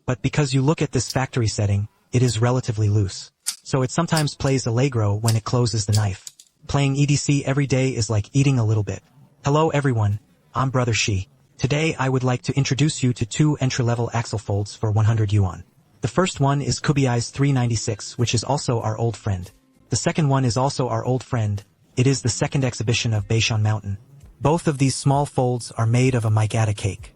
But because you look at this factory setting, it is relatively loose. So it sometimes plays allegro when it closes the knife. Playing EDC every day is like eating a little bit. Hello everyone, I'm Brother Shi. Today I would like to introduce you to two entry-level axle folds for 100 yuan. The first one is Kubei's 396, which is also our old friend. The second one is also our old friend. It is the second exhibition of Beishan Mountain. Both of these small folds are made of a mic-ada cake.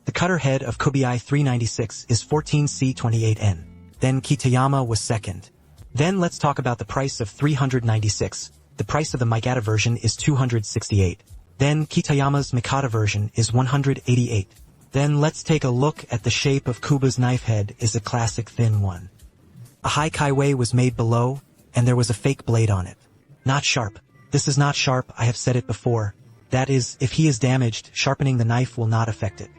The cutter head of Kubei 396 is 14C28N. Then Kitayama was second. Then let's talk about the price of 396. The price of the mic-ada version is 268. Then Kitayama's Mikata version is 188. Then let's take a look at the shape of Kuba's knife head is a classic thin one. A high kaiwei was made below, and there was a fake blade on it. Not sharp. This is not sharp, I have said it before. That is, if he is damaged, sharpening the knife will not affect it.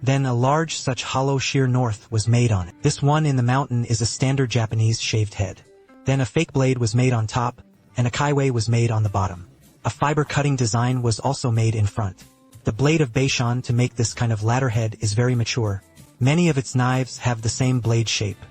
Then a large such hollow shear north was made on it. This one in the mountain is a standard Japanese shaved head. Then a fake blade was made on top, and a kaiwei was made on the bottom. A fiber cutting design was also made in front. The blade of Beishan to make this kind of ladder head is very mature. Many of its knives have the same blade shape.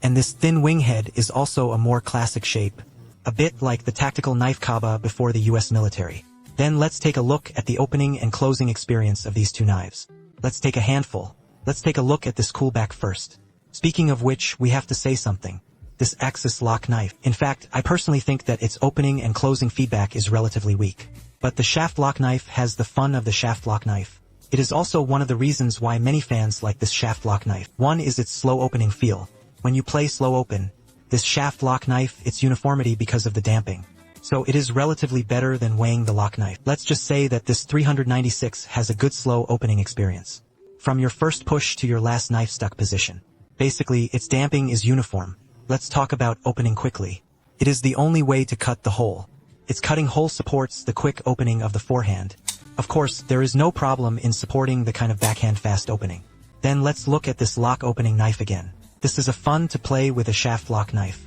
And this thin wing head is also a more classic shape, a bit like the tactical knife kaba before the US military. Then let's take a look at the opening and closing experience of these two knives. Let's take a handful. Let's take a look at this coolback first. Speaking of which, we have to say something. This axis lock knife. In fact, I personally think that its opening and closing feedback is relatively weak. But the shaft lock knife has the fun of the shaft lock knife. It is also one of the reasons why many fans like this shaft lock knife. One is its slow opening feel. When you play slow open, this shaft lock knife, its uniformity because of the damping. So it is relatively better than weighing the lock knife. Let's just say that this 396 has a good slow opening experience. From your first push to your last knife stuck position. Basically, its damping is uniform. Let's talk about opening quickly. It is the only way to cut the hole. Its cutting hole supports the quick opening of the forehand. Of course, there is no problem in supporting the kind of backhand fast opening. Then let's look at this lock opening knife again. This is a fun to play with a shaft lock knife.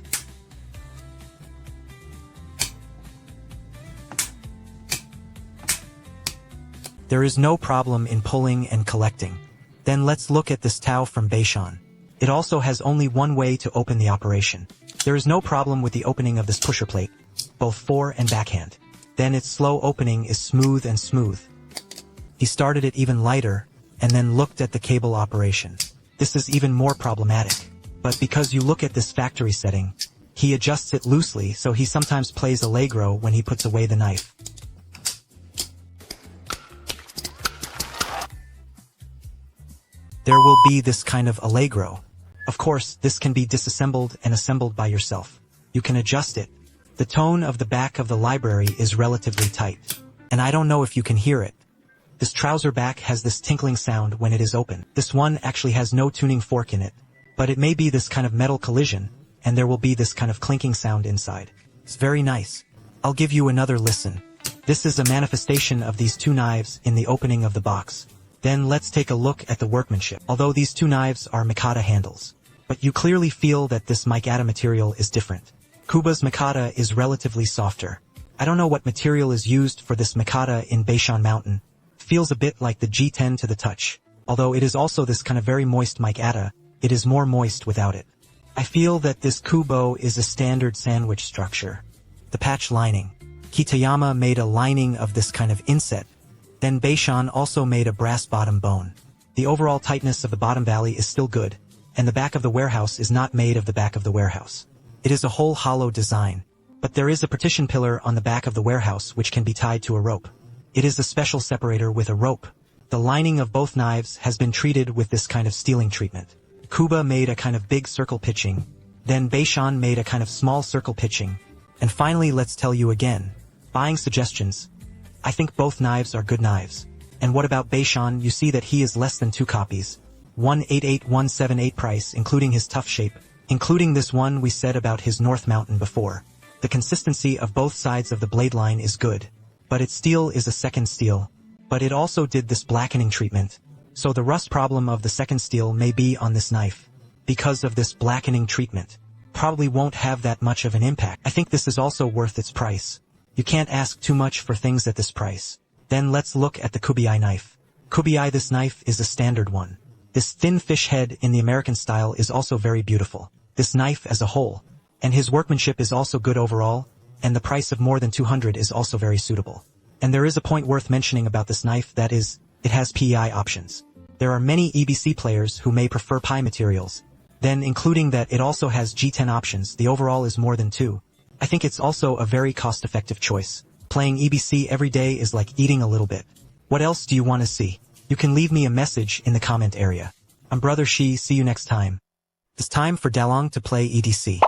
There is no problem in pulling and collecting. Then let's look at this Tao from Beishan. It also has only one way to open the operation. There is no problem with the opening of this pusher plate, both fore and backhand. Then its slow opening is smooth and smooth. He started it even lighter, and then looked at the cable operation. This is even more problematic. But because you look at this factory setting, he adjusts it loosely so he sometimes plays allegro when he puts away the knife. There will be this kind of allegro. Of course, this can be disassembled and assembled by yourself. You can adjust it. The tone of the back of the library is relatively tight. And I don't know if you can hear it. This trouser back has this tinkling sound when it is open. This one actually has no tuning fork in it. But it may be this kind of metal collision, and there will be this kind of clinking sound inside. It's very nice. I'll give you another listen. This is a manifestation of these two knives in the opening of the box. Then let's take a look at the workmanship. Although these two knives are Mikata handles, but you clearly feel that this mic-ada material is different. Kuba's Mikata is relatively softer. I don't know what material is used for this Mikata in Beishan Mountain. Feels a bit like the G10 to the touch. Although it is also this kind of very moist mic-ada, it is more moist without it. I feel that this Kubo is a standard sandwich structure. The patch lining. Kitayama made a lining of this kind of inset. Then Beishan also made a brass bottom bone. The overall tightness of the bottom valley is still good, and the back of the warehouse is not made of the back of the warehouse. It is a whole hollow design, but there is a partition pillar on the back of the warehouse which can be tied to a rope. It is a special separator with a rope. The lining of both knives has been treated with this kind of steeling treatment. Kuba made a kind of big circle pitching, then Beishan made a kind of small circle pitching, and finally let's tell you again. Buying suggestions. I think both knives are good knives. And what about Beishan? You see that he is less than 2 copies. 188178 price including his tough shape, including this one we said about his North Mountain before. The consistency of both sides of the blade line is good. But its steel is a second steel. But it also did this blackening treatment. So the rust problem of the second steel may be on this knife. Because of this blackening treatment. Probably won't have that much of an impact. I think this is also worth its price. You can't ask too much for things at this price. Then let's look at the Kubei knife. Kubei, this knife is a standard one. This thin fish head in the American style is also very beautiful. This knife as a whole. And his workmanship is also good overall, and the price of more than 200 is also very suitable. And there is a point worth mentioning about this knife, that is, it has PEI options. There are many EBC players who may prefer Pi materials. Then including that it also has G10 options, the overall is more than 2. I think it's also a very cost-effective choice. Playing EBC every day is like eating a little bit. What else do you want to see? You can leave me a message in the comment area. I'm Brother Shi, see you next time. It's time for Dalong to play EDC.